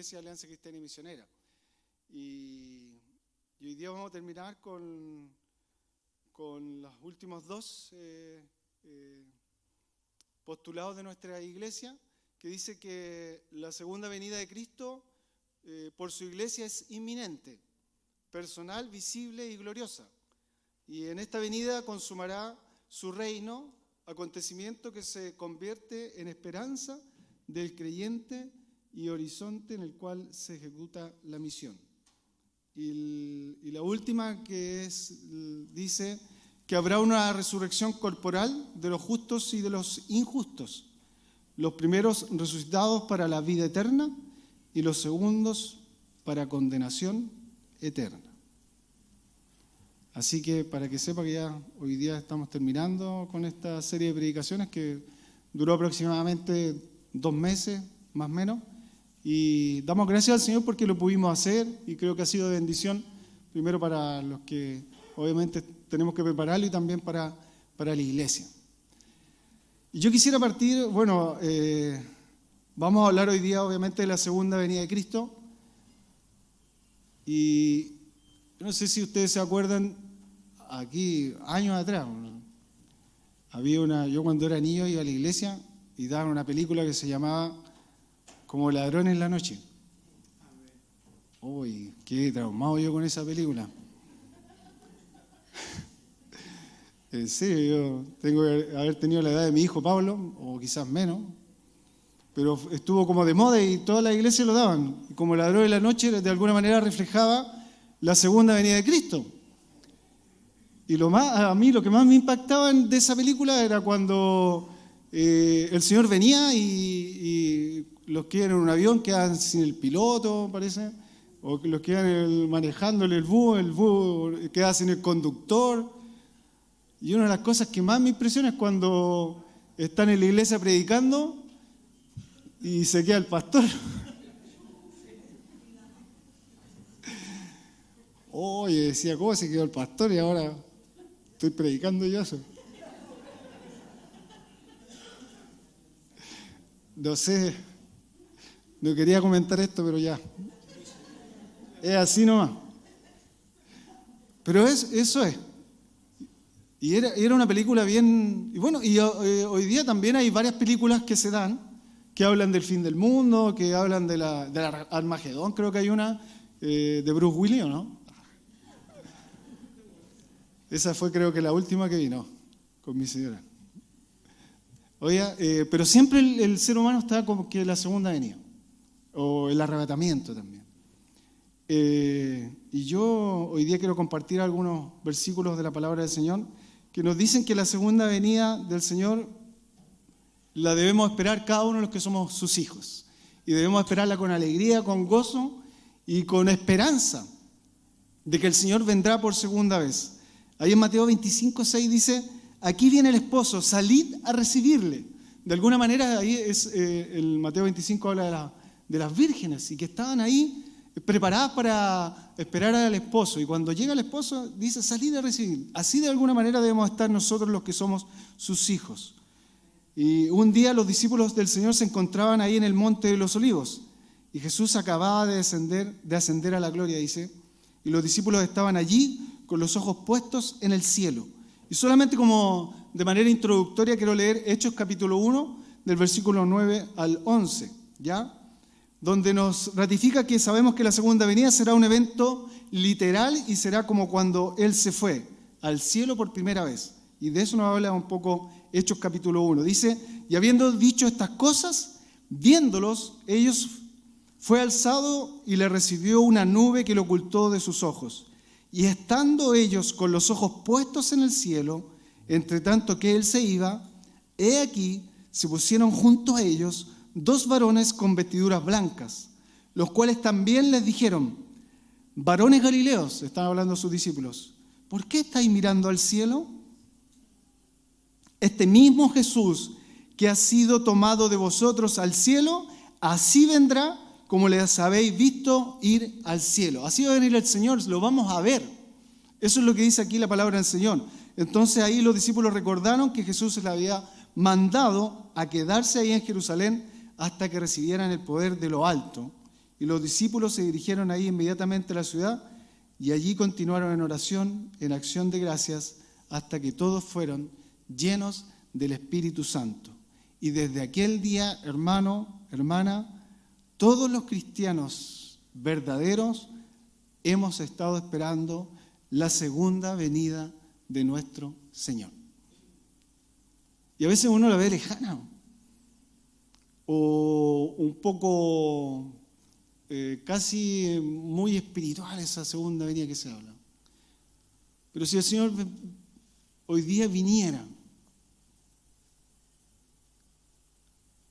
Iglesia Alianza Cristiana y Misionera. Y hoy día vamos a terminar con los últimos dos postulados de nuestra iglesia, que dice que la segunda venida de Cristo por su iglesia es inminente, personal, visible y gloriosa. Y en esta venida consumará su reino, acontecimiento que se convierte en esperanza del creyente y horizonte en el cual se ejecuta la misión. Y la última dice que habrá una resurrección corporal de los justos y de los injustos, los primeros resucitados para la vida eterna y los segundos para condenación eterna. Así que para que sepa que ya hoy día estamos terminando con esta serie de predicaciones que duró aproximadamente 2 meses, más o menos, y damos gracias al Señor porque lo pudimos hacer y creo que ha sido de bendición, primero para los que obviamente tenemos que prepararlo y también para la iglesia. Y yo quisiera partir, vamos a hablar hoy día obviamente de la segunda venida de Cristo, y no sé si ustedes se acuerdan, aquí años atrás, yo cuando era niño iba a la iglesia y daban una película que se llamaba Como ladrón en la noche. Uy, qué traumado yo con esa película. En serio, yo tengo que haber tenido la edad de mi hijo Pablo, o quizás menos, pero estuvo como de moda y toda la iglesia lo daban. Y Como ladrón en la noche de alguna manera reflejaba la segunda venida de Cristo. Y a mí lo que más me impactaba de esa película era cuando el Señor venía y los que iban en un avión quedaban sin el piloto, parece, o los que iban manejándole el búho quedaba sin el conductor. Y una de las cosas que más me impresiona es cuando están en la iglesia predicando y se queda el pastor. Oye, decía, ¿cómo se quedó el pastor? Y ahora estoy predicando yo eso. No sé, no quería comentar esto, pero ya. Es así nomás. Pero eso es. Y era una película bien... Y bueno, hoy día también hay varias películas que se dan, que hablan del fin del mundo, que hablan de la Armagedón, creo que hay una, de Bruce Willis, ¿no? Esa fue creo que la última que vino con mi señora. Oye, pero siempre el ser humano está como que la segunda venida, o el arrebatamiento también. Y yo hoy día quiero compartir algunos versículos de la palabra del Señor que nos dicen que la segunda venida del Señor la debemos esperar cada uno de los que somos sus hijos. Y debemos esperarla con alegría, con gozo y con esperanza de que el Señor vendrá por segunda vez. Ahí en Mateo 25:6 dice, aquí viene el esposo, salid a recibirle. De alguna manera ahí el Mateo 25 habla de las vírgenes y que estaban ahí preparadas para esperar al esposo. Y cuando llega el esposo dice, salid a recibir. Así de alguna manera debemos estar nosotros los que somos sus hijos. Y un día los discípulos del Señor se encontraban ahí en el Monte de los Olivos. Y Jesús acababa de ascender a la gloria, dice. Y los discípulos estaban allí con los ojos puestos en el cielo. Y solamente como de manera introductoria quiero leer Hechos capítulo 1, del versículo 9 al 11, ¿ya? Donde nos ratifica que sabemos que la segunda venida será un evento literal y será como cuando Él se fue al cielo por primera vez. Y de eso nos habla un poco Hechos capítulo 1. Dice, y habiendo dicho estas cosas, viéndolos, ellos fue alzado y le recibió una nube que lo ocultó de sus ojos. Y estando ellos con los ojos puestos en el cielo, entre tanto que Él se iba, he aquí, se pusieron junto a ellos 2 varones con vestiduras blancas, los cuales también les dijeron, varones galileos, están hablando sus discípulos, ¿por qué estáis mirando al cielo? Este mismo Jesús que ha sido tomado de vosotros al cielo, así vendrá como les habéis visto ir al cielo. Así va a venir el Señor, lo vamos a ver. Eso es lo que dice aquí la palabra del Señor. Entonces ahí los discípulos recordaron que Jesús les había mandado a quedarse ahí en Jerusalén hasta que recibieran el poder de lo alto. y los discípulos se dirigieron ahí inmediatamente a la ciudad y allí continuaron en oración, en acción de gracias, hasta que todos fueron llenos del Espíritu Santo. Y desde aquel día, hermano, hermana, todos los cristianos verdaderos hemos estado esperando la segunda venida de nuestro Señor. Y a veces uno la ve lejana o un poco casi muy espiritual esa segunda venida que se habla. Pero si el Señor hoy día viniera,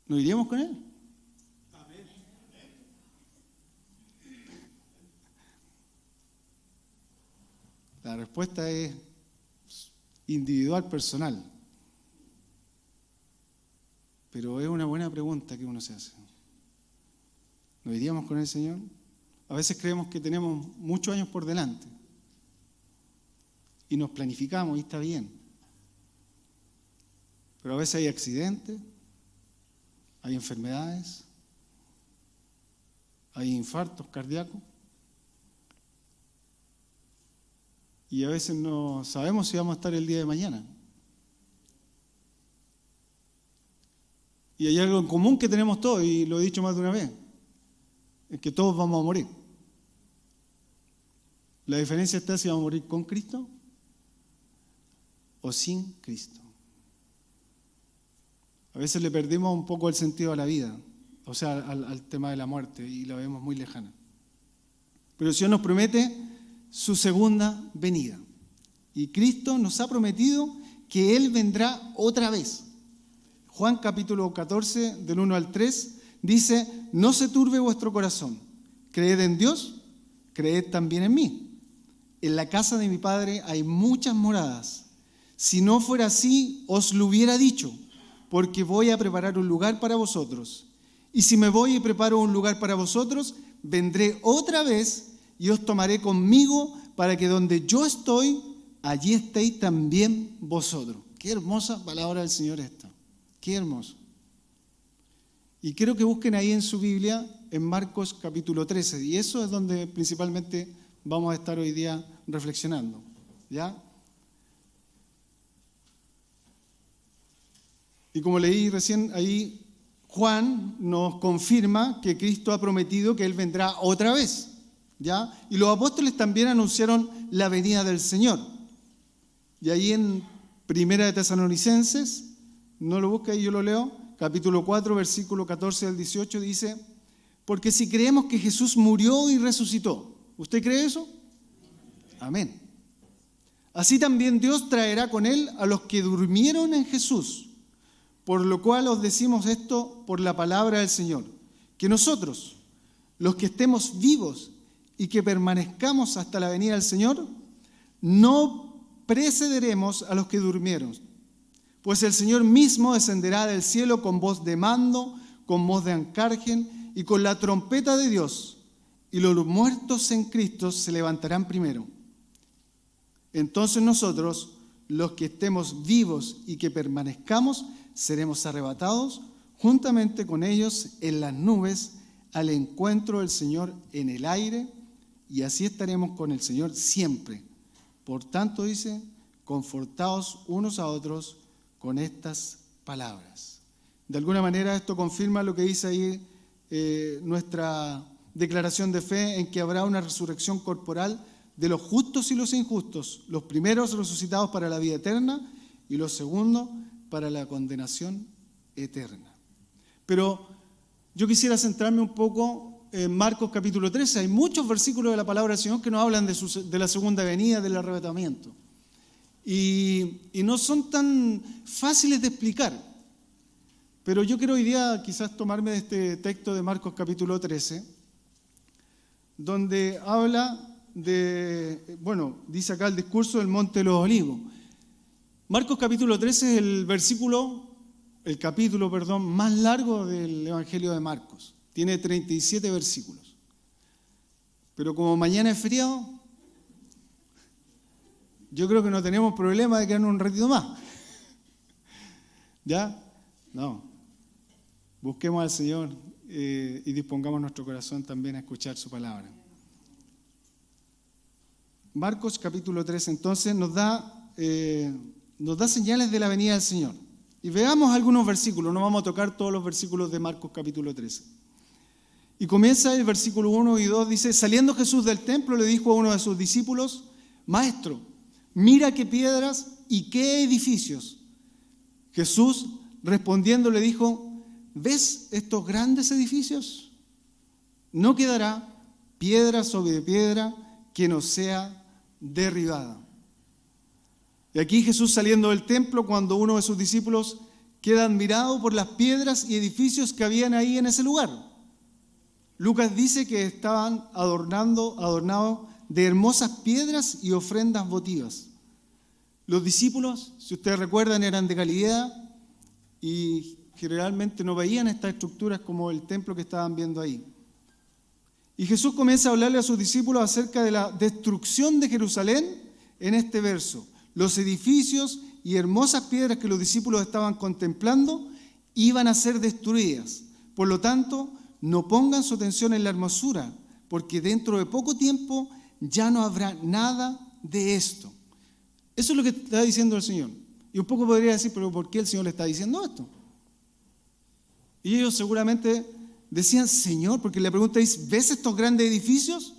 ¿nos iríamos con Él? Amén. La respuesta es individual, personal. Pero es una buena pregunta que uno se hace. ¿Nos iríamos con el Señor? A veces creemos que tenemos muchos años por delante y nos planificamos y está bien. Pero a veces hay accidentes, hay enfermedades, hay infartos cardíacos y a veces no sabemos si vamos a estar el día de mañana. Y hay algo en común que tenemos todos, y lo he dicho más de una vez, es que todos vamos a morir. La diferencia está si vamos a morir con Cristo o sin Cristo. A veces le perdimos un poco el sentido a la vida, o sea, al tema de la muerte, y la vemos muy lejana. Pero el Señor nos promete su segunda venida. Y Cristo nos ha prometido que Él vendrá otra vez. Juan capítulo 14, del 1 al 3, dice: no se turbe vuestro corazón. Creed en Dios, creed también en mí. En la casa de mi Padre hay muchas moradas. Si no fuera así, os lo hubiera dicho, porque voy a preparar un lugar para vosotros. Y si me voy y preparo un lugar para vosotros, vendré otra vez y os tomaré conmigo para que donde yo estoy, allí estéis también vosotros. Qué hermosa palabra del Señor esta. Qué hermoso. Y quiero que busquen ahí en su Biblia, en Marcos capítulo 13, y eso es donde principalmente vamos a estar hoy día reflexionando. ¿Ya? Y como leí recién ahí, Juan nos confirma que Cristo ha prometido que Él vendrá otra vez. ¿Ya? Y los apóstoles también anunciaron la venida del Señor. Y ahí en Primera de Tesalonicenses, no lo busca ahí, yo lo leo, capítulo 4, versículo 14 al 18, dice: porque si creemos que Jesús murió y resucitó, ¿usted cree eso? Amén. Así también Dios traerá con Él a los que durmieron en Jesús. Por lo cual os decimos esto por la palabra del Señor, que nosotros, los que estemos vivos y que permanezcamos hasta la venida del Señor, no precederemos a los que durmieron. Pues el Señor mismo descenderá del cielo con voz de mando, con voz de arcángel y con la trompeta de Dios, y los muertos en Cristo se levantarán primero. Entonces nosotros, los que estemos vivos y que permanezcamos, seremos arrebatados juntamente con ellos en las nubes al encuentro del Señor en el aire, y así estaremos con el Señor siempre. Por tanto, dice, confortaos unos a otros con estas palabras. De alguna manera esto confirma lo que dice ahí nuestra declaración de fe, en que habrá una resurrección corporal de los justos y los injustos, los primeros resucitados para la vida eterna y los segundos para la condenación eterna. Pero yo quisiera centrarme un poco en Marcos capítulo 13. Hay muchos versículos de la palabra del Señor que nos hablan de la segunda venida, del arrebatamiento. Y no son tan fáciles de explicar. Pero yo quiero hoy día quizás tomarme de este texto de Marcos capítulo 13, donde habla dice acá el discurso del Monte de los Olivos. Marcos capítulo 13 es el capítulo más largo del Evangelio de Marcos. Tiene 37 versículos. Pero como mañana es feriado, yo creo que no tenemos problema de quedarnos un ratito más. ¿Ya? No. Busquemos al Señor y dispongamos nuestro corazón también a escuchar su palabra. Marcos capítulo 3 entonces nos da señales de la venida del Señor. Y veamos algunos versículos, no vamos a tocar todos los versículos de Marcos capítulo 13. Y comienza el versículo 1 y 2, dice: saliendo Jesús del templo le dijo a uno de sus discípulos: Maestro, mira qué piedras y qué edificios. Jesús respondiendo le dijo: ¿ves estos grandes edificios? No quedará piedra sobre piedra que no sea derribada. Y aquí Jesús saliendo del templo, cuando uno de sus discípulos queda admirado por las piedras y edificios que habían ahí en ese lugar. Lucas dice que estaban adornados de hermosas piedras y ofrendas votivas. Los discípulos, si ustedes recuerdan, eran de Galilea y generalmente no veían estas estructuras como el templo que estaban viendo ahí. Y Jesús comienza a hablarle a sus discípulos acerca de la destrucción de Jerusalén en este verso. Los edificios y hermosas piedras que los discípulos estaban contemplando iban a ser destruidas. Por lo tanto, no pongan su atención en la hermosura, porque dentro de poco tiempo ya no habrá nada de esto. Eso es lo que está diciendo el Señor. Y un poco podría decir, pero ¿por qué el Señor le está diciendo esto? Y ellos seguramente decían: Señor, porque la pregunta es: ¿ves estos grandes edificios?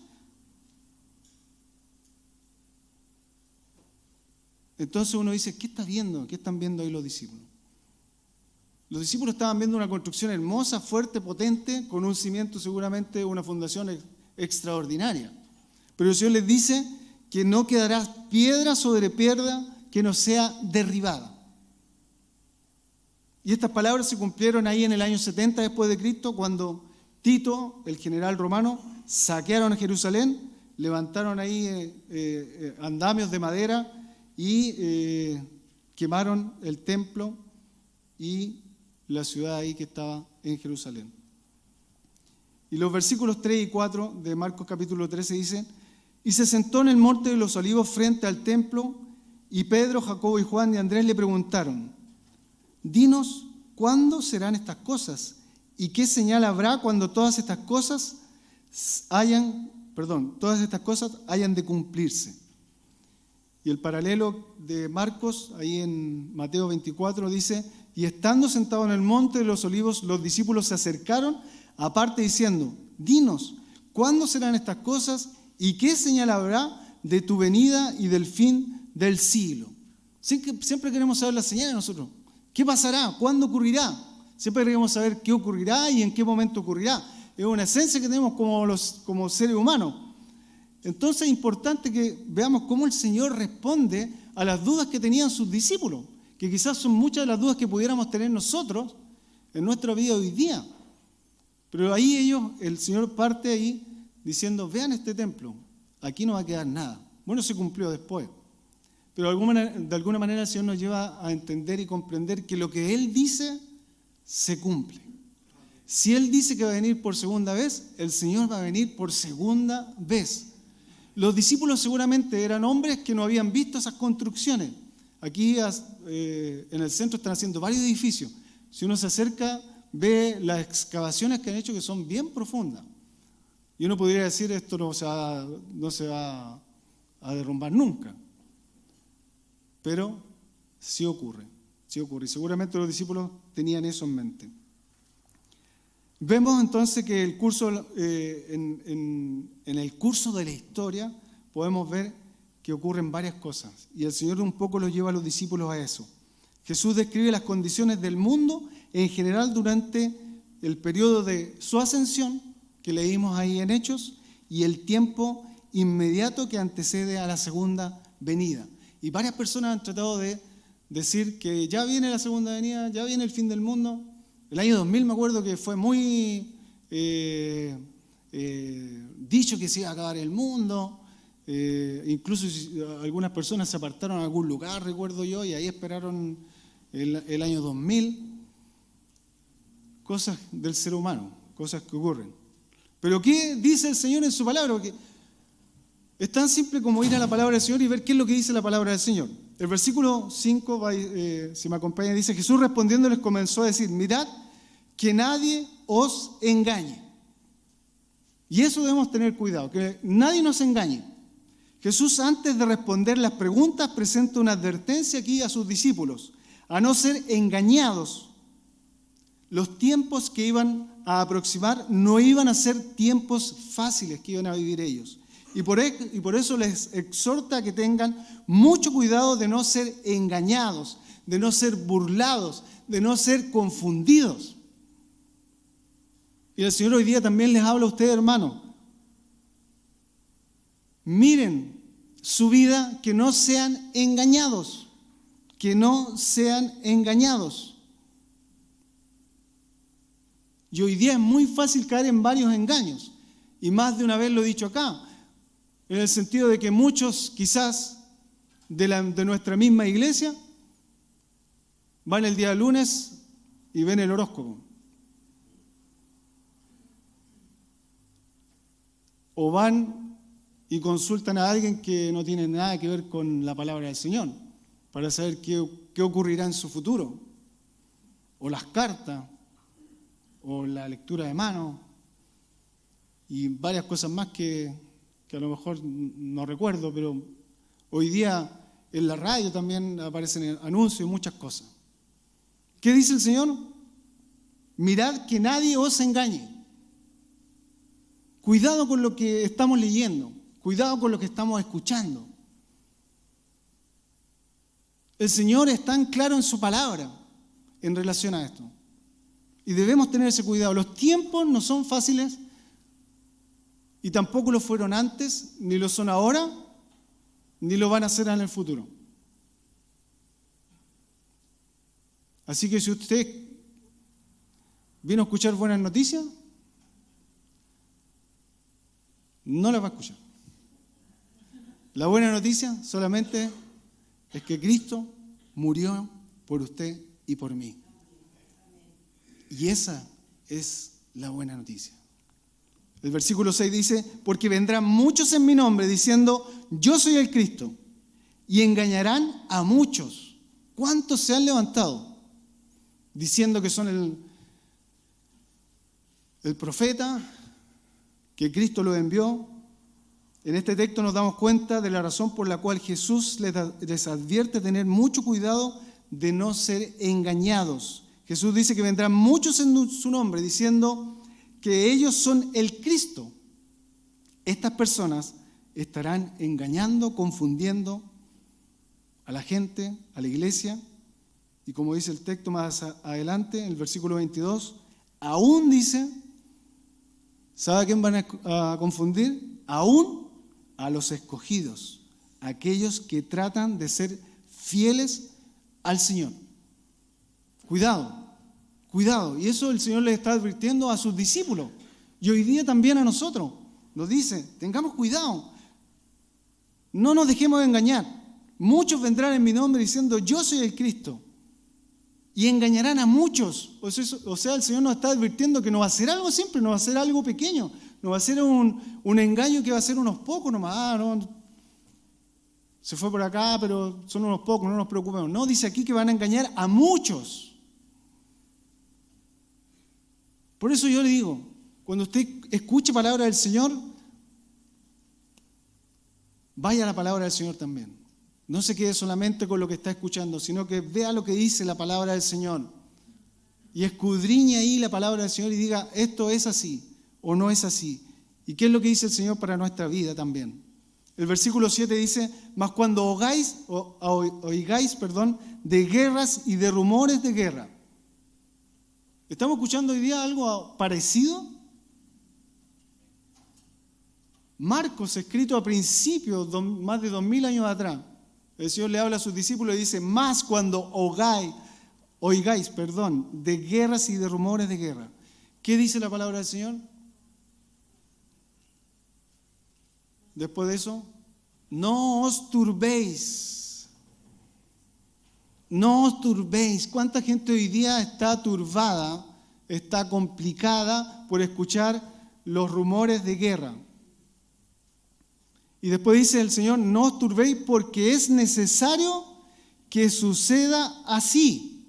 Entonces uno dice: ¿qué está viendo? ¿Qué están viendo ahí los discípulos? Los discípulos estaban viendo una construcción hermosa, fuerte, potente, con un cimiento, seguramente una fundación extraordinaria. Pero el Señor les dice que no quedará piedra sobre piedra que no sea derribada. Y estas palabras se cumplieron ahí en el año 70 después de Cristo, cuando Tito, el general romano, saquearon a Jerusalén, levantaron ahí andamios de madera y quemaron el templo y la ciudad ahí que estaba en Jerusalén. Y los versículos 3 y 4 de Marcos capítulo 13 dicen: y se sentó en el monte de los olivos frente al templo, y Pedro, Jacobo y Juan y Andrés le preguntaron: dinos, ¿cuándo serán estas cosas? ¿Y qué señal habrá cuando todas estas cosas hayan de cumplirse? Y el paralelo de Marcos, ahí en Mateo 24, dice: y estando sentado en el monte de los olivos, los discípulos se acercaron aparte diciendo: dinos, ¿cuándo serán estas cosas? ¿Y qué señal habrá de tu venida y del fin del siglo? Siempre queremos saber las señales nosotros. ¿Qué pasará? ¿Cuándo ocurrirá? Siempre queremos saber qué ocurrirá y en qué momento ocurrirá. Es una esencia que tenemos como seres humanos. Entonces es importante que veamos cómo el Señor responde a las dudas que tenían sus discípulos, que quizás son muchas de las dudas que pudiéramos tener nosotros en nuestra vida hoy día. Pero ahí el Señor parte ahí diciendo: vean este templo, aquí no va a quedar nada. Bueno, se cumplió después. Pero de alguna manera el Señor nos lleva a entender y comprender que lo que Él dice se cumple. Si Él dice que va a venir por segunda vez, el Señor va a venir por segunda vez. Los discípulos seguramente eran hombres que no habían visto esas construcciones. Aquí en el centro están haciendo varios edificios. Si uno se acerca, ve las excavaciones que han hecho, que son bien profundas. Y uno podría decir: esto no se va a derrumbar nunca. Pero sí ocurre. Y seguramente los discípulos tenían eso en mente. Vemos entonces que en el curso de la historia podemos ver que ocurren varias cosas. Y el Señor un poco los lleva a los discípulos a eso. Jesús describe las condiciones del mundo en general durante el periodo de su ascensión, que leímos ahí en Hechos, y el tiempo inmediato que antecede a la segunda venida. Y varias personas han tratado de decir que ya viene la segunda venida, ya viene el fin del mundo. El año 2000 me acuerdo que fue muy dicho que se iba a acabar el mundo. Incluso algunas personas se apartaron a algún lugar, recuerdo yo, y ahí esperaron el año 2000. Cosas del ser humano, cosas que ocurren. Pero ¿qué dice el Señor en su palabra? Porque es tan simple como ir a la palabra del Señor y ver qué es lo que dice la palabra del Señor. El versículo 5, si me acompaña, dice: Jesús respondiendo les comenzó a decir: mirad que nadie os engañe. Y eso debemos tener cuidado, que nadie nos engañe. Jesús, antes de responder las preguntas, presenta una advertencia aquí a sus discípulos, a no ser engañados. Los tiempos que iban a aproximar no iban a ser tiempos fáciles que iban a vivir ellos. Y por eso les exhorta a que tengan mucho cuidado de no ser engañados, de no ser burlados, de no ser confundidos. Y el Señor hoy día también les habla a ustedes, hermanos. Miren su vida, que no sean engañados, que no sean engañados. Y hoy día es muy fácil caer en varios engaños, y más de una vez lo he dicho acá, en el sentido de que muchos quizás de nuestra misma iglesia van el día lunes y ven el horóscopo. O van y consultan a alguien que no tiene nada que ver con la palabra del Señor, para saber qué ocurrirá en su futuro. O las cartas, o la lectura de mano, y varias cosas más que a lo mejor no recuerdo, pero hoy día en la radio también aparecen anuncios y muchas cosas. ¿Qué dice el Señor? Mirad que nadie os engañe. Cuidado con lo que estamos leyendo, cuidado con lo que estamos escuchando. El Señor es tan claro en su palabra en relación a esto. Y debemos tener ese cuidado. Los tiempos no son fáciles y tampoco lo fueron antes, ni lo son ahora, ni lo van a ser en el futuro. Así que si usted vino a escuchar buenas noticias, no las va a escuchar. La buena noticia solamente es que Cristo murió por usted y por mí. Y esa es la buena noticia. El versículo 6 dice, porque vendrán muchos en mi nombre diciendo, yo soy el Cristo, y engañarán a muchos. ¿Cuántos se han levantado diciendo que son el profeta, que Cristo lo envió? En este texto nos damos cuenta de la razón por la cual Jesús les advierte tener mucho cuidado de no ser engañados. Jesús dice que vendrán muchos en su nombre diciendo que ellos son el Cristo. Estas personas estarán engañando, confundiendo a la gente, a la iglesia. Y como dice el texto más adelante, en el versículo 22, aún dice, ¿sabe a quién van a confundir? Aún a los escogidos, aquellos que tratan de ser fieles al Señor. Cuidado, cuidado. Y eso el Señor les está advirtiendo a sus discípulos. Y hoy día también a nosotros. Nos dice, tengamos cuidado. No nos dejemos de engañar. Muchos vendrán en mi nombre diciendo, yo soy el Cristo. Y engañarán a muchos. O sea, el Señor nos está advirtiendo que no va a ser algo simple, no va a ser algo pequeño. No va a ser un engaño que va a ser unos pocos nomás. Se fue por acá, pero son unos pocos, no nos preocupemos. No, dice aquí que van a engañar a muchos. Por eso yo le digo, cuando usted escuche palabra del Señor, vaya a la palabra del Señor también. No se quede solamente con lo que está escuchando, sino que vea lo que dice la palabra del Señor. Y escudriñe ahí la palabra del Señor y diga, esto es así o no es así. ¿Y qué es lo que dice el Señor para nuestra vida también? El versículo 7 dice, mas cuando oigáis de guerras y de rumores de guerra. ¿Estamos escuchando hoy día algo parecido? Marcos, escrito a principios, más de 2000 años atrás, el Señor le habla a sus discípulos y dice, más cuando oigáis, de guerras y de rumores de guerra. ¿Qué dice la palabra del Señor? Después de eso, no os turbéis. No os turbéis. ¿Cuánta gente hoy día está turbada, está complicada por escuchar los rumores de guerra? Y después dice el Señor, no os turbéis porque es necesario que suceda así.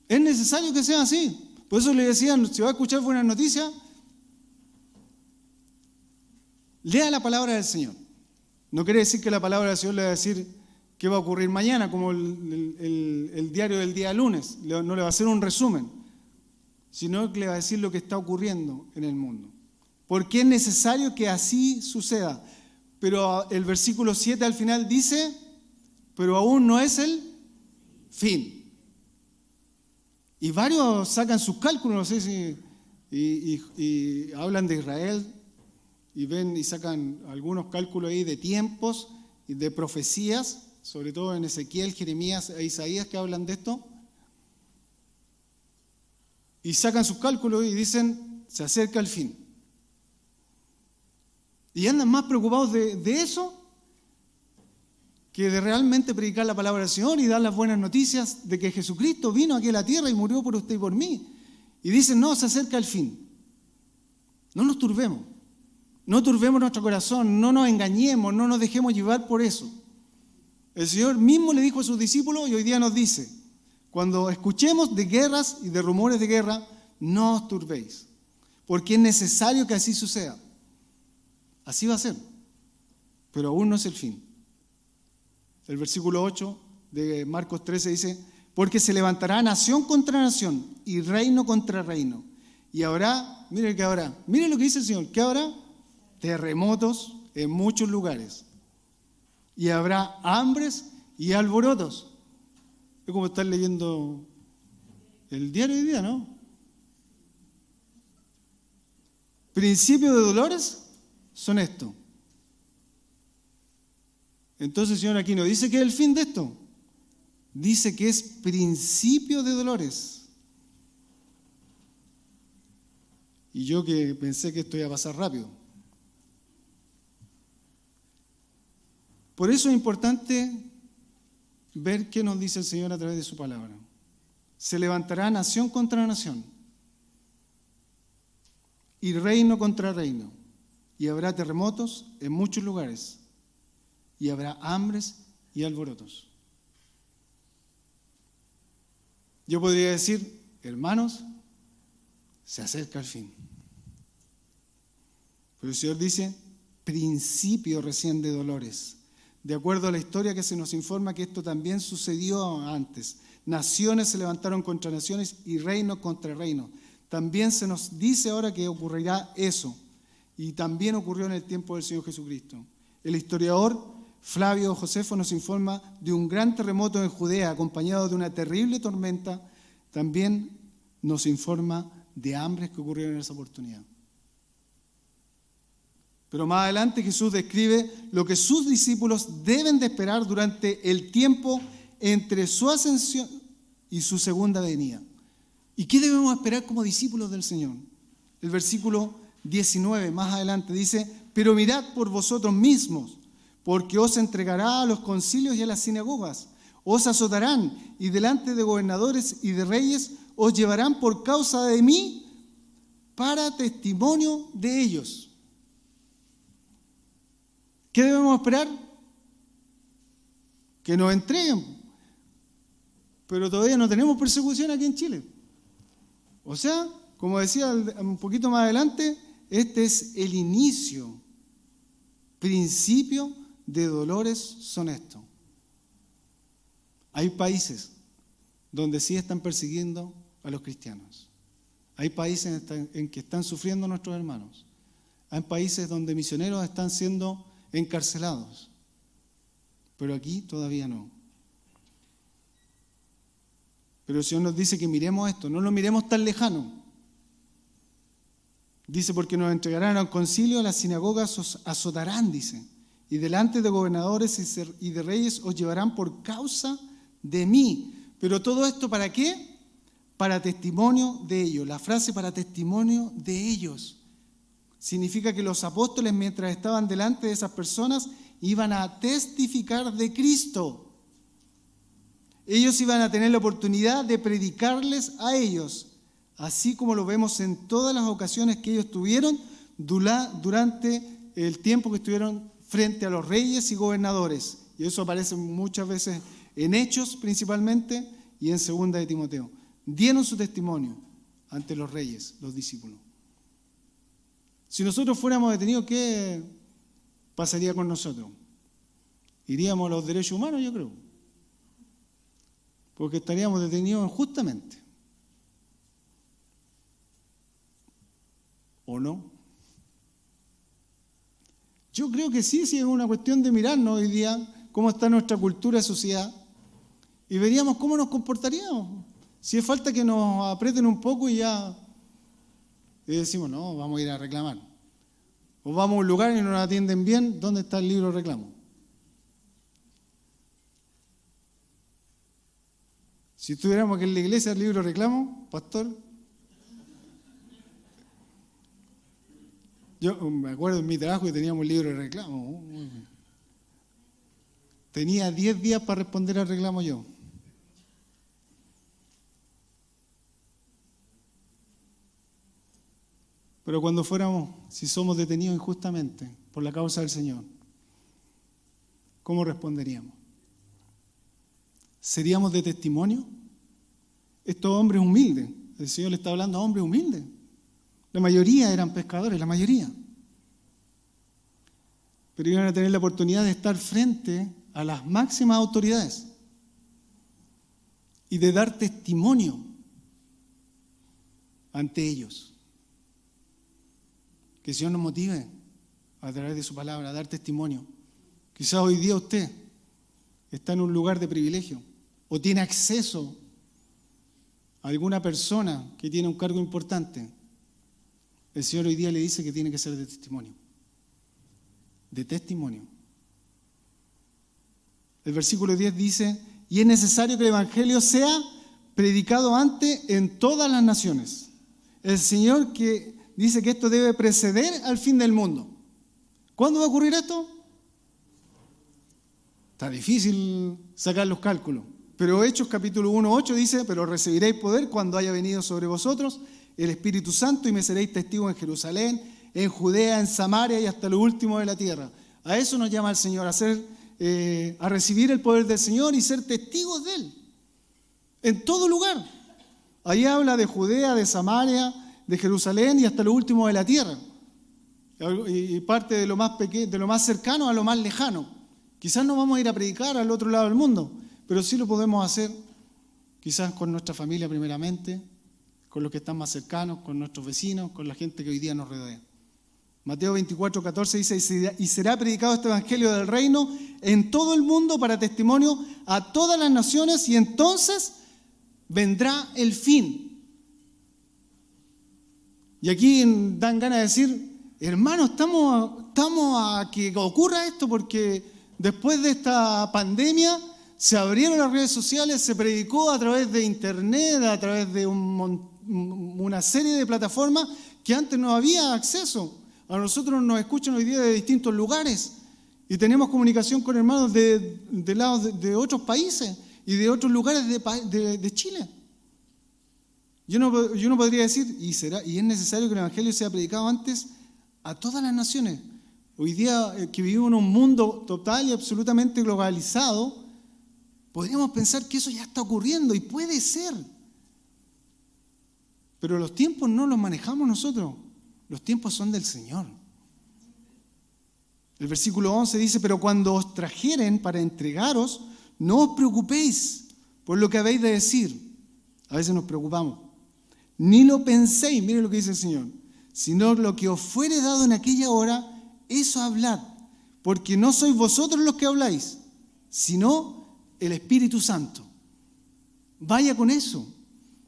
Es necesario que sea así. Por eso le decían, si va a escuchar buenas noticias, lea la palabra del Señor. No quiere decir que la palabra del Señor le va a decir qué va a ocurrir mañana, como el diario del día lunes. No le va a hacer un resumen, sino que le va a decir lo que está ocurriendo en el mundo. Porque es necesario que así suceda. Pero el versículo 7 al final dice, pero aún no es el fin. Y varios sacan sus cálculos, no sé si, y hablan de Israel, y ven y sacan algunos cálculos ahí de tiempos y de profecías, sobre todo en Ezequiel, Jeremías e Isaías, que hablan de esto. Y sacan sus cálculos y dicen, se acerca el fin. Y andan más preocupados de eso que de realmente predicar la palabra del Señor y dar las buenas noticias de que Jesucristo vino aquí a la tierra y murió por usted y por mí. Y dicen, no, se acerca el fin. No nos turbemos. No turbemos nuestro corazón, no nos engañemos, no nos dejemos llevar por eso. El Señor mismo le dijo a sus discípulos y hoy día nos dice, cuando escuchemos de guerras y de rumores de guerra, no os turbéis, porque es necesario que así suceda. Así va a ser, pero aún no es el fin. El versículo 8 de Marcos 13 dice, porque se levantará nación contra nación y reino contra reino. Y habrá, mire que habrá, mire lo que dice el Señor, que habrá terremotos en muchos lugares. Y habrá hambres y alborotos. Es como estar leyendo el diario de hoy día, ¿no? Principios de dolores son estos. Entonces el Señor aquí no dice que es el fin de esto. Dice que es principio de dolores. Y yo que pensé que esto iba a pasar rápido. Por eso es importante ver qué nos dice el Señor a través de su palabra. Se levantará nación contra nación y reino contra reino, y habrá terremotos en muchos lugares, y habrá hambres y alborotos. Yo podría decir, hermanos, se acerca el fin. Pero el Señor dice, principio recién de dolores. De acuerdo a la historia que se nos informa que esto también sucedió antes. Naciones se levantaron contra naciones y reinos contra reinos. También se nos dice ahora que ocurrirá eso. Y también ocurrió en el tiempo del Señor Jesucristo. El historiador Flavio Josefo nos informa de un gran terremoto en Judea acompañado de una terrible tormenta. También nos informa de hambres que ocurrieron en esa oportunidad. Pero más adelante Jesús describe lo que sus discípulos deben de esperar durante el tiempo entre su ascensión y su segunda venida. ¿Y qué debemos esperar como discípulos del Señor? El versículo 19, más adelante, dice, pero mirad por vosotros mismos, porque os entregará a los concilios y a las sinagogas, os azotarán y delante de gobernadores y de reyes os llevarán por causa de mí para testimonio de ellos. ¿Qué debemos esperar? Que nos entreguen. Pero todavía no tenemos persecución aquí en Chile. O sea, como decía un poquito más adelante, este es el inicio, principio de dolores son estos. Hay países donde sí están persiguiendo a los cristianos. Hay países en que están sufriendo nuestros hermanos. Hay países donde misioneros están siendo encarcelados, pero aquí todavía no. Pero el Señor nos dice que miremos esto, no lo miremos tan lejano. Dice, porque nos entregarán al concilio, a las sinagogas os azotarán, dice, y delante de gobernadores y de reyes os llevarán por causa de mí. Pero todo esto, ¿para qué? Para testimonio de ellos. La frase para testimonio de ellos significa que los apóstoles, mientras estaban delante de esas personas, iban a testificar de Cristo. Ellos iban a tener la oportunidad de predicarles a ellos, así como lo vemos en todas las ocasiones que ellos tuvieron durante el tiempo que estuvieron frente a los reyes y gobernadores. Y eso aparece muchas veces en Hechos principalmente y en Segunda de Timoteo. Dieron su testimonio ante los reyes, los discípulos. Si nosotros fuéramos detenidos, ¿qué pasaría con nosotros? Iríamos a los derechos humanos, yo creo. Porque estaríamos detenidos injustamente. ¿O no? Yo creo que sí, es una cuestión de mirarnos hoy día cómo está nuestra cultura y sociedad y veríamos cómo nos comportaríamos. Si es falta que nos aprieten un poco y ya decimos, no, vamos a ir a reclamar. O vamos a un lugar y no nos atienden bien, ¿dónde está el libro de reclamo? Si tuviéramos que en la iglesia el libro de reclamo, pastor, yo me acuerdo en mi trabajo que teníamos un libro de reclamo. Tenía 10 días para responder al reclamo yo. Pero cuando fuéramos, si somos detenidos injustamente por la causa del Señor, ¿cómo responderíamos? ¿Seríamos de testimonio? Estos hombres humildes, el Señor le está hablando a hombres humildes. La mayoría eran pescadores, la mayoría. Pero iban a tener la oportunidad de estar frente a las máximas autoridades y de dar testimonio ante ellos. Que el Señor nos motive a través de su palabra a dar testimonio. Quizás hoy día usted está en un lugar de privilegio o tiene acceso a alguna persona que tiene un cargo importante. El Señor hoy día le dice que tiene que ser de testimonio. De testimonio. El versículo 10 dice, y es necesario que el Evangelio sea predicado antes en todas las naciones. El Señor que dice que esto debe preceder al fin del mundo. ¿Cuándo va a ocurrir esto? Está difícil sacar los cálculos. Pero Hechos capítulo 1:8 dice, pero recibiréis poder cuando haya venido sobre vosotros el Espíritu Santo y me seréis testigos en Jerusalén, en Judea, en Samaria y hasta lo último de la tierra. A eso nos llama el Señor, a recibir el poder del Señor y ser testigos de Él. En todo lugar. Ahí habla de Judea, de Samaria, de Jerusalén y hasta lo último de la tierra. Y parte de lo más pequeño, de lo más cercano a lo más lejano. Quizás no vamos a ir a predicar al otro lado del mundo, pero sí lo podemos hacer quizás con nuestra familia primeramente, con los que están más cercanos, con nuestros vecinos, con la gente que hoy día nos rodea. Mateo 24:14 dice, y será predicado este evangelio del reino en todo el mundo para testimonio a todas las naciones y entonces vendrá el fin. Y aquí dan ganas de decir, hermano, estamos a que ocurra esto porque después de esta pandemia se abrieron las redes sociales, se predicó a través de internet, a través de una serie de plataformas que antes no había acceso. A nosotros nos escuchan hoy día de distintos lugares y tenemos comunicación con hermanos de lados de otros países y de otros lugares de Chile. Yo no podría decir, y es necesario que el Evangelio sea predicado antes a todas las naciones. Hoy día que vivimos en un mundo total y absolutamente globalizado, podríamos pensar que eso ya está ocurriendo y puede ser. Pero los tiempos no los manejamos nosotros, los tiempos son del Señor. El versículo 11 dice, pero cuando os trajeren para entregaros, no os preocupéis por lo que habéis de decir. A veces nos preocupamos. Ni lo penséis, mire lo que dice el Señor, sino lo que os fuere dado en aquella hora, eso hablad, porque no sois vosotros los que habláis, sino el Espíritu Santo. Vaya con eso.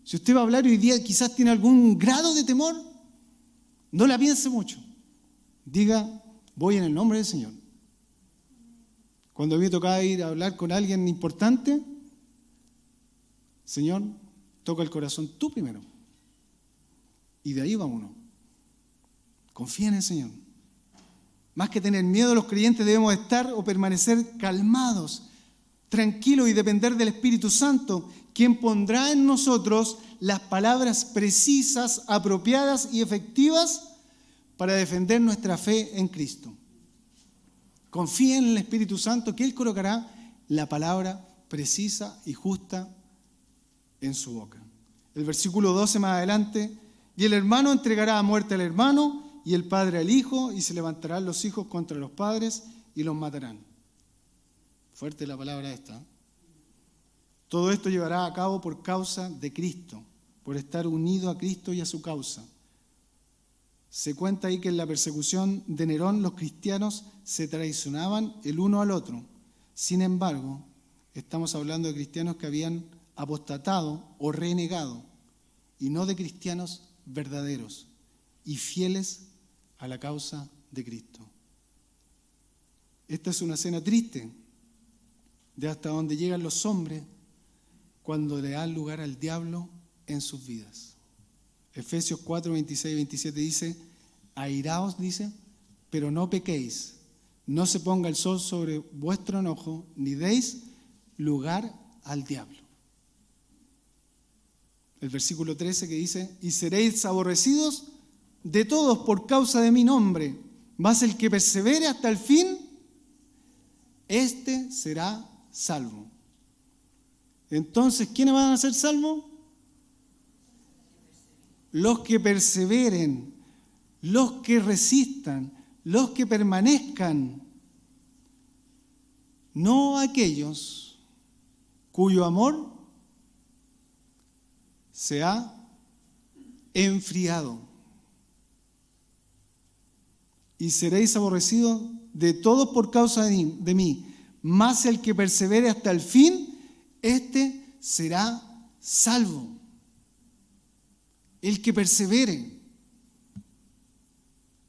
Si usted va a hablar hoy día, quizás tiene algún grado de temor, no la piense mucho. Diga, voy en el nombre del Señor. Cuando a mí me tocaba ir a hablar con alguien importante, Señor, toca el corazón tú primero. Y de ahí va uno. Confía en el Señor. Más que tener miedo, los creyentes debemos estar o permanecer calmados, tranquilos y depender del Espíritu Santo, quien pondrá en nosotros las palabras precisas, apropiadas y efectivas para defender nuestra fe en Cristo. Confía en el Espíritu Santo, que Él colocará la palabra precisa y justa en su boca. El versículo 12 más adelante, y el hermano entregará a muerte al hermano y el padre al hijo, y se levantarán los hijos contra los padres y los matarán. Fuerte la palabra esta. Todo esto llevará a cabo por causa de Cristo, por estar unido a Cristo y a su causa. Se cuenta ahí que en la persecución de Nerón los cristianos se traicionaban el uno al otro. Sin embargo, estamos hablando de cristianos que habían apostatado o renegado, y no de cristianos verdaderos y fieles a la causa de Cristo. Esta es una escena triste de hasta donde llegan los hombres cuando le dan lugar al diablo en sus vidas. Efesios 4, 26 y 27 dice: airaos, dice, pero no pequéis, no se ponga el sol sobre vuestro enojo, ni deis lugar al diablo. El versículo 13 que dice: y seréis aborrecidos de todos por causa de mi nombre, mas el que persevere hasta el fin, este será salvo. Entonces, ¿quiénes van a ser salvos? Los que perseveren, los que resistan, los que permanezcan, no aquellos cuyo amor se ha enfriado. Y seréis aborrecidos de todos por causa de mí, mas el que persevere hasta el fin, este será salvo. El que persevere.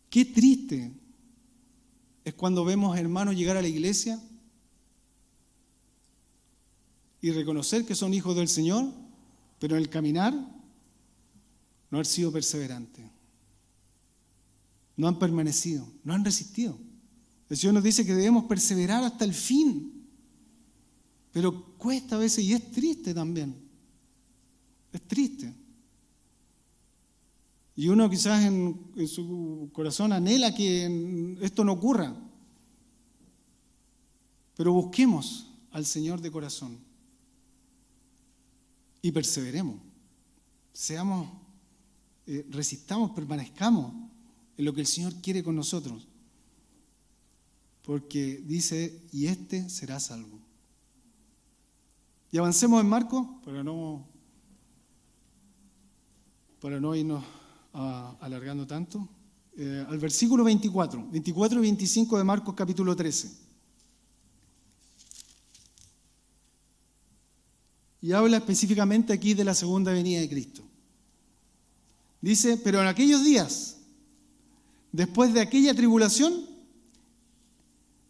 Qué triste es cuando vemos hermanos llegar a la iglesia y reconocer que son hijos del Señor, pero en el caminar no han sido perseverantes. No han permanecido, no han resistido. El Señor nos dice que debemos perseverar hasta el fin. Pero cuesta a veces y es triste también. Es triste. Y uno quizás en su corazón anhela que esto no ocurra. Pero busquemos al Señor de corazón y perseveremos. Resistamos, permanezcamos en lo que el Señor quiere con nosotros. Porque dice, y este será salvo. Y avancemos en Marcos para no irnos alargando tanto. Al versículo 24 y 25 de Marcos capítulo 13. Y habla específicamente aquí de la segunda venida de Cristo. Dice, pero en aquellos días, después de aquella tribulación,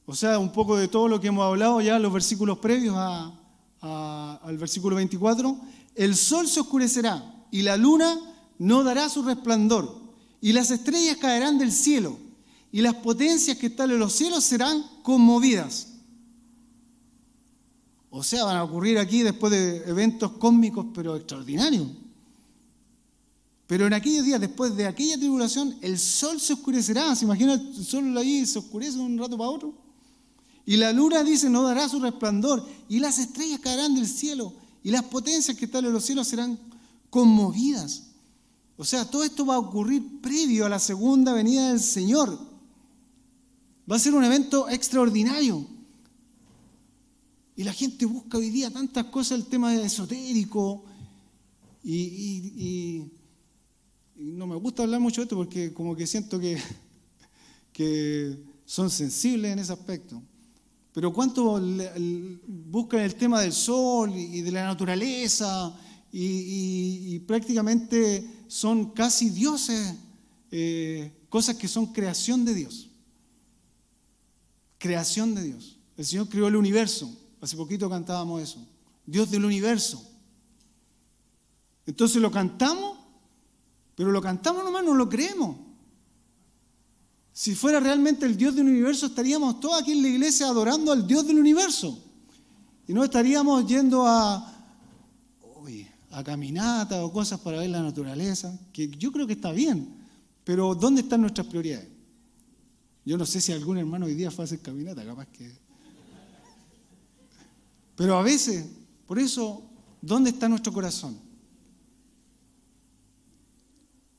o sea, un poco de todo lo que hemos hablado ya en los versículos previos al versículo 24, el sol se oscurecerá y la luna no dará su resplandor y las estrellas caerán del cielo y las potencias que están en los cielos serán conmovidas. O sea, van a ocurrir aquí después de eventos cósmicos pero extraordinarios. Pero en aquellos días, después de aquella tribulación, el sol se oscurecerá. ¿Se imagina el sol ahí se oscurece de un rato para otro? Y la luna, dice, no dará su resplandor. Y las estrellas caerán del cielo. Y las potencias que están en los cielos serán conmovidas. O sea, todo esto va a ocurrir previo a la segunda venida del Señor. Va a ser un evento extraordinario. Y la gente busca hoy día tantas cosas, el tema esotérico. Y no me gusta hablar mucho de esto porque como que siento que son sensibles en ese aspecto. Pero ¿cuánto buscan el tema del sol y de la naturaleza y prácticamente son casi dioses, cosas que son creación de Dios? Creación de Dios. El Señor creó el universo. Hace poquito cantábamos eso. Dios del universo. Entonces lo cantamos, pero lo cantamos nomás, no lo creemos. Si fuera realmente el Dios del universo, estaríamos todos aquí en la iglesia adorando al Dios del universo. Y no estaríamos yendo a caminatas o cosas para ver la naturaleza, que yo creo que está bien, pero ¿dónde están nuestras prioridades? Yo no sé si algún hermano hoy día fue a hacer caminata, capaz que... Pero a veces, por eso, ¿dónde está nuestro corazón?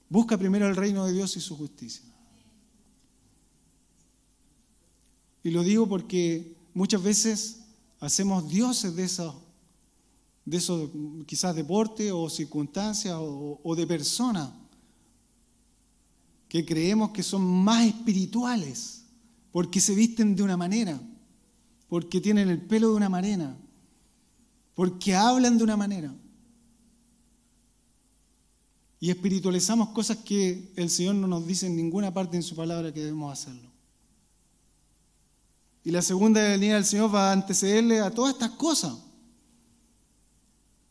Busca primero el reino de Dios y su justicia. Y lo digo porque muchas veces hacemos dioses de esos quizás deportes o circunstancias o de personas que creemos que son más espirituales porque se visten de una manera, porque tienen el pelo de una manera, porque hablan de una manera. Y espiritualizamos cosas que el Señor no nos dice en ninguna parte en su palabra que debemos hacerlo. Y la segunda venida del Señor va a antecederle a todas estas cosas.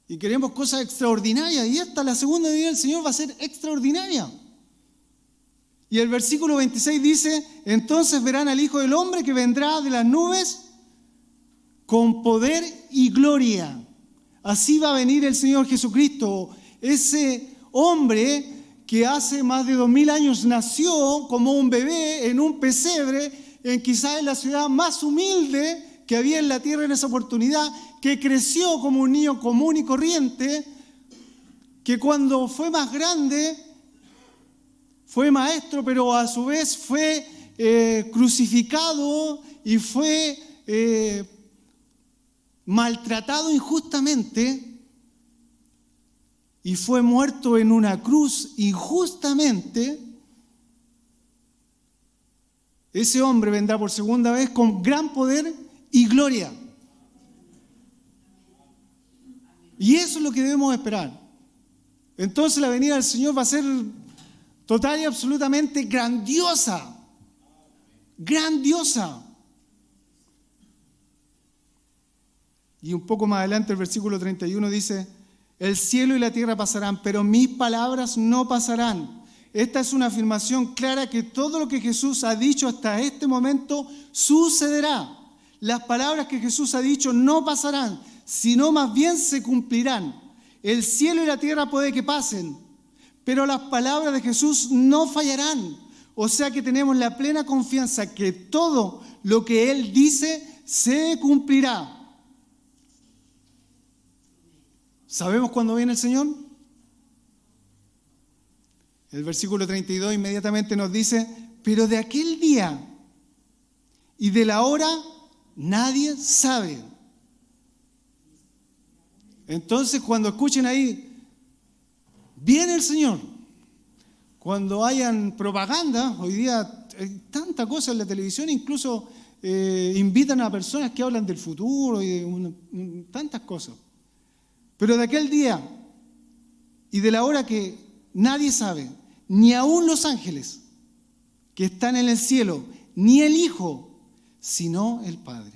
Y queremos cosas extraordinarias. Y la segunda venida del Señor va a ser extraordinaria. Y el versículo 26 dice: entonces verán al Hijo del Hombre que vendrá de las nubes con poder y gloria. Así va a venir el Señor Jesucristo, ese hombre que hace más de 2000 años nació como un bebé en un pesebre, quizás en la ciudad más humilde que había en la tierra en esa oportunidad, que creció como un niño común y corriente, que cuando fue más grande fue maestro, pero a su vez fue crucificado y fue maltratado injustamente y fue muerto en una cruz injustamente. Ese hombre vendrá por segunda vez con gran poder y gloria. Y eso es lo que debemos esperar. Entonces la venida del Señor va a ser total y absolutamente grandiosa. Grandiosa. Y un poco más adelante el versículo 31 dice: el cielo y la tierra pasarán, pero mis palabras no pasarán. Esta es una afirmación clara que todo lo que Jesús ha dicho hasta este momento sucederá. Las palabras que Jesús ha dicho no pasarán, sino más bien se cumplirán. El cielo y la tierra puede que pasen, pero las palabras de Jesús no fallarán. O sea que tenemos la plena confianza que todo lo que Él dice se cumplirá. ¿Sabemos cuándo viene el Señor? El versículo 32 inmediatamente nos dice: pero de aquel día y de la hora nadie sabe. Entonces, cuando escuchen ahí, viene el Señor. Cuando hayan propaganda, hoy día hay tanta cosa en la televisión, incluso invitan a personas que hablan del futuro y de tantas cosas. Pero de aquel día y de la hora que nadie sabe, ni aun los ángeles que están en el cielo, ni el Hijo, sino el Padre.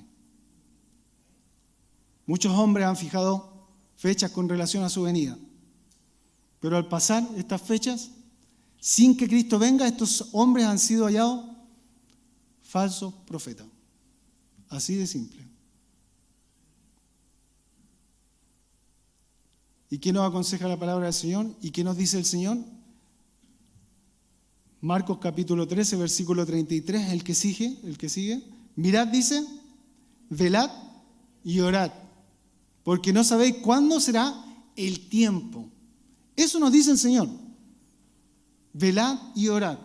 Muchos hombres han fijado fechas con relación a su venida, pero al pasar estas fechas, sin que Cristo venga, estos hombres han sido hallados falsos profetas. Así de simple. ¿Y qué nos aconseja la palabra del Señor? ¿Y qué nos dice el Señor? Marcos capítulo 13, versículo 33, el que sigue. Mirad, dice, velad y orad, porque no sabéis cuándo será el tiempo. Eso nos dice el Señor. Velad y orad.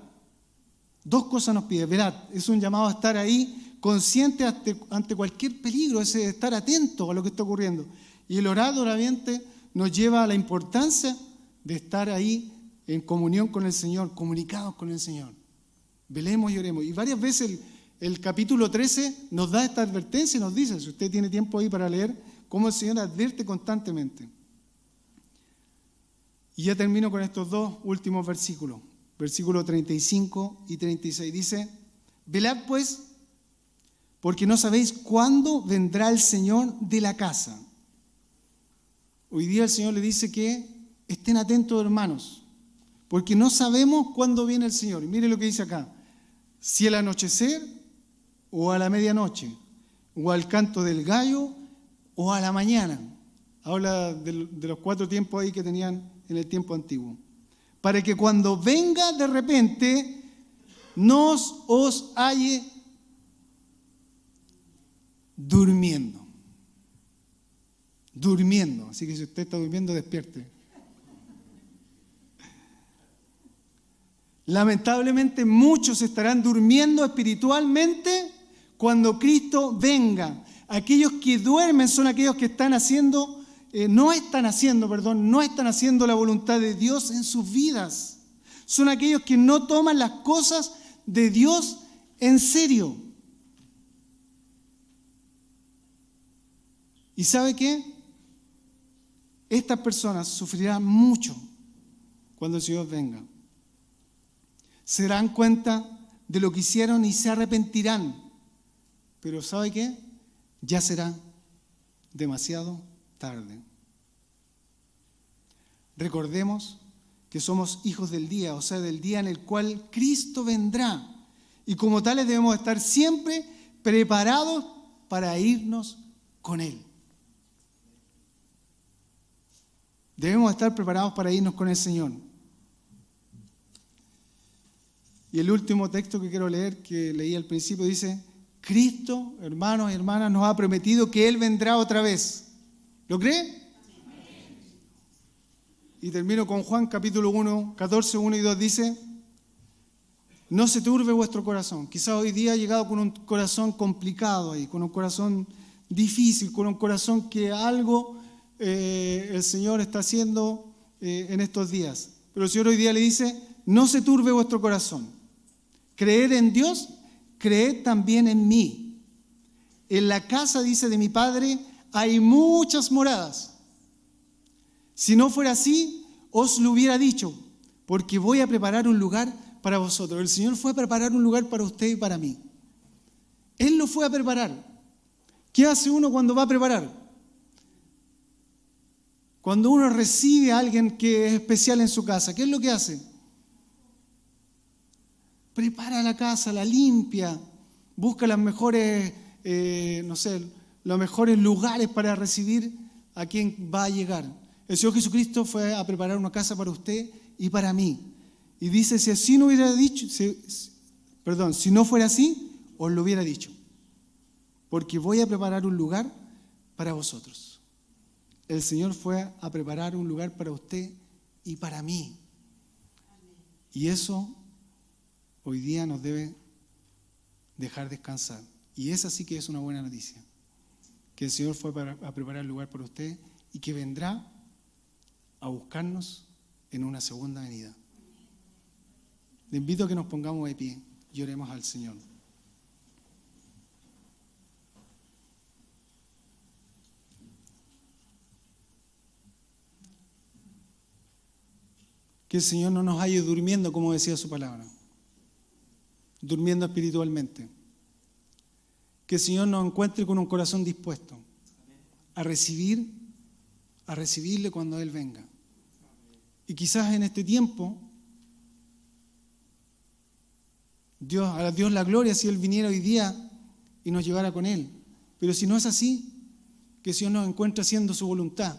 Dos cosas nos pide. Velad es un llamado a estar ahí consciente ante cualquier peligro, es estar atento a lo que está ocurriendo. Y el orar, obviamente, nos lleva a la importancia de estar ahí en comunión con el Señor, comunicados con el Señor. Velemos y oremos. Y varias veces el capítulo 13 nos da esta advertencia y nos dice, si usted tiene tiempo ahí para leer, cómo el Señor advierte constantemente. Y ya termino con estos dos últimos versículos. Versículos 35 y 36. Dice: velad pues, porque no sabéis cuándo vendrá el Señor de la casa. Hoy día el Señor le dice que estén atentos, hermanos, porque no sabemos cuándo viene el Señor. Y mire lo que dice acá: si al anochecer o a la medianoche, o al canto del gallo o a la mañana. Habla de los 4 tiempos ahí que tenían en el tiempo antiguo. Para que cuando venga de repente no os halle durmiendo. Durmiendo. Así que si usted está durmiendo, despierte. Lamentablemente muchos estarán durmiendo espiritualmente cuando Cristo venga. Aquellos que duermen son aquellos que no están haciendo la voluntad de Dios en sus vidas. Son aquellos que no toman las cosas de Dios en serio. ¿Y sabe qué? Estas personas sufrirán mucho cuando el Señor venga. Se darán cuenta de lo que hicieron y se arrepentirán. Pero ¿sabe qué? Ya será demasiado tarde. Recordemos que somos hijos del día, o sea, del día en el cual Cristo vendrá. Y como tales debemos estar siempre preparados para irnos con Él. Debemos estar preparados para irnos con el Señor. Y el último texto que quiero leer, que leí al principio, dice: Cristo, hermanos y hermanas, nos ha prometido que Él vendrá otra vez. ¿Lo cree? Y termino con Juan capítulo 1, 14, 1 y 2, dice: no se turbe vuestro corazón. Quizás hoy día ha llegado con un corazón complicado ahí, con un corazón difícil, con un corazón que algo el Señor está haciendo en estos días. Pero el Señor hoy día le dice: no se turbe vuestro corazón. Creed en Dios, creed también en mí. En la casa, dice, de mi Padre hay muchas moradas. Si no fuera así, os lo hubiera dicho, porque voy a preparar un lugar para vosotros. El Señor fue a preparar un lugar para usted y para mí. Él lo fue a preparar. ¿Qué hace uno cuando va a preparar? Cuando uno recibe a alguien que es especial en su casa, ¿qué es lo que hace? Prepara la casa, la limpia, busca las mejores, los mejores lugares para recibir a quien va a llegar. El Señor Jesucristo fue a preparar una casa para usted y para mí. Y dice: si no fuera así, os lo hubiera dicho. Porque voy a preparar un lugar para vosotros. El Señor fue a preparar un lugar para usted y para mí. Y eso hoy día nos debe dejar descansar. Y esa sí que es una buena noticia. Que el Señor fue a preparar el lugar para usted y que vendrá a buscarnos en una segunda venida. Le invito a que nos pongamos de pie y oremos al Señor. Que el Señor no nos halle durmiendo, como decía su palabra, durmiendo espiritualmente. Que el Señor nos encuentre con un corazón dispuesto a recibirle cuando Él venga. Y quizás en este tiempo, a Dios la gloria si Él viniera hoy día y nos llevara con Él. Pero si no es así, que el Señor nos encuentre haciendo su voluntad,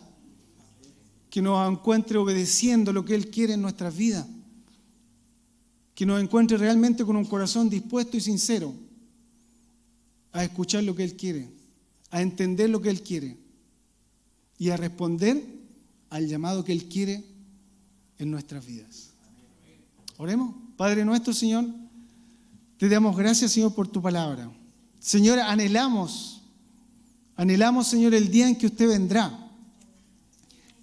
que nos encuentre obedeciendo lo que Él quiere en nuestras vidas, que nos encuentre realmente con un corazón dispuesto y sincero a escuchar lo que Él quiere, a entender lo que Él quiere y a responder al llamado que Él quiere en nuestras vidas. Oremos. Padre nuestro, Señor, te damos gracias, Señor, por tu palabra. Señor, anhelamos, Señor, el día en que usted vendrá.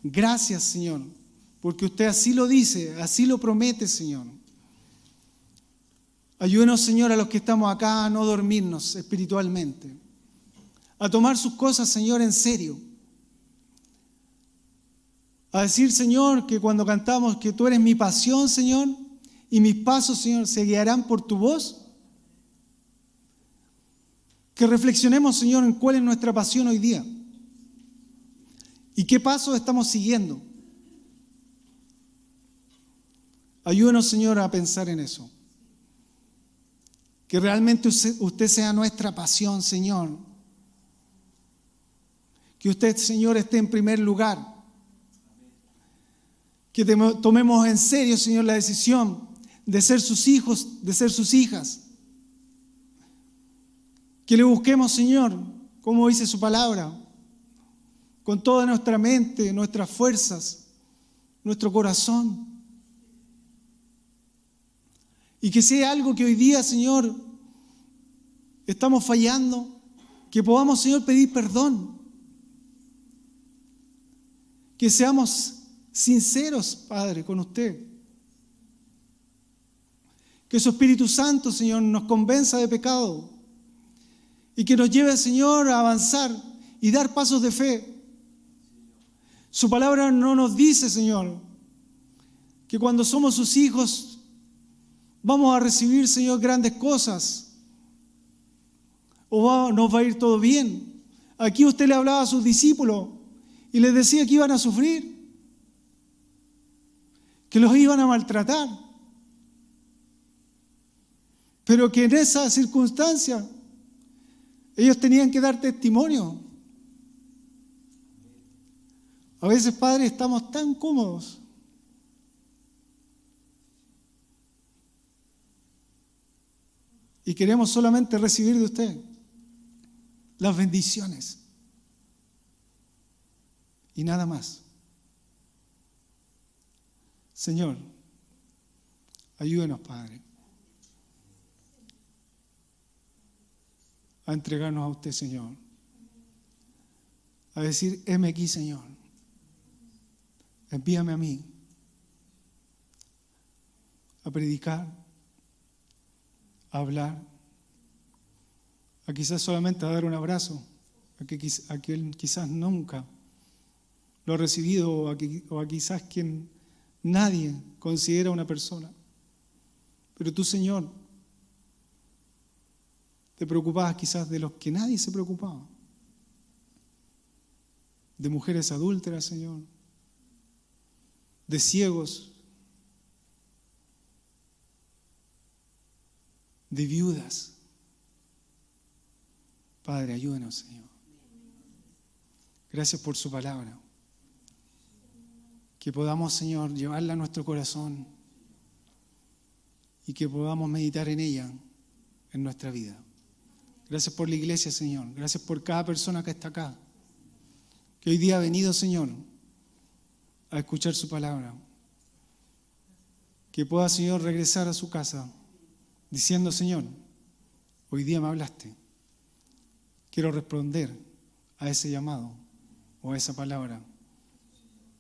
Gracias, Señor, porque usted así lo dice, así lo promete, Señor. Ayúdenos, Señor, a los que estamos acá a no dormirnos espiritualmente, a tomar sus cosas, Señor, en serio. A decir, Señor, que cuando cantamos que tú eres mi pasión, Señor, y mis pasos, Señor, se guiarán por tu voz. Que reflexionemos, Señor, en cuál es nuestra pasión hoy día. ¿Y qué pasos estamos siguiendo? Ayúdenos, Señor, a pensar en eso. Que realmente usted sea nuestra pasión, Señor. Que usted, Señor, esté en primer lugar. Que tomemos en serio, Señor, la decisión de ser sus hijos, de ser sus hijas. Que le busquemos, Señor, como dice su palabra, con toda nuestra mente, nuestras fuerzas, nuestro corazón. Y que sea algo que hoy día, Señor, estamos fallando, que podamos, Señor, pedir perdón. Que seamos sinceros, Padre, con usted. Que su Espíritu Santo, Señor, nos convenza de pecado y que nos lleve, Señor, a avanzar y dar pasos de fe. Su palabra no nos dice, Señor, que cuando somos sus hijos vamos a recibir, Señor, grandes cosas o nos va a ir todo bien. Aquí usted le hablaba a sus discípulos y les decía que iban a sufrir, que los iban a maltratar, pero que en esa circunstancia ellos tenían que dar testimonio. A veces, Padre, estamos tan cómodos y queremos solamente recibir de usted las bendiciones y nada más. Señor, ayúdenos, Padre, a entregarnos a usted, Señor, a decir, heme aquí, Señor, envíame a mí a predicar, a hablar, a quizás solamente a dar un abrazo, a quien quizás nunca lo ha recibido o a quizás quien nadie considera una persona. Pero tú, Señor, te preocupabas quizás de los que nadie se preocupaba, de mujeres adúlteras, Señor, de ciegos, de viudas. Padre, ayúdanos, Señor. Gracias por su palabra. Que podamos, Señor, llevarla a nuestro corazón y que podamos meditar en ella en nuestra vida. Gracias por la iglesia, Señor. Gracias por cada persona que está acá, que hoy día ha venido, Señor, a escuchar su palabra. Que pueda, Señor, regresar a su casa diciendo, Señor, hoy día me hablaste. Quiero responder a ese llamado o a esa palabra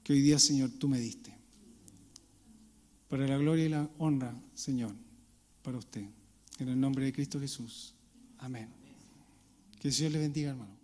que hoy día, Señor, tú me diste. Para la gloria y la honra, Señor, para usted. En el nombre de Cristo Jesús. Amén. Que el Señor le bendiga, hermano.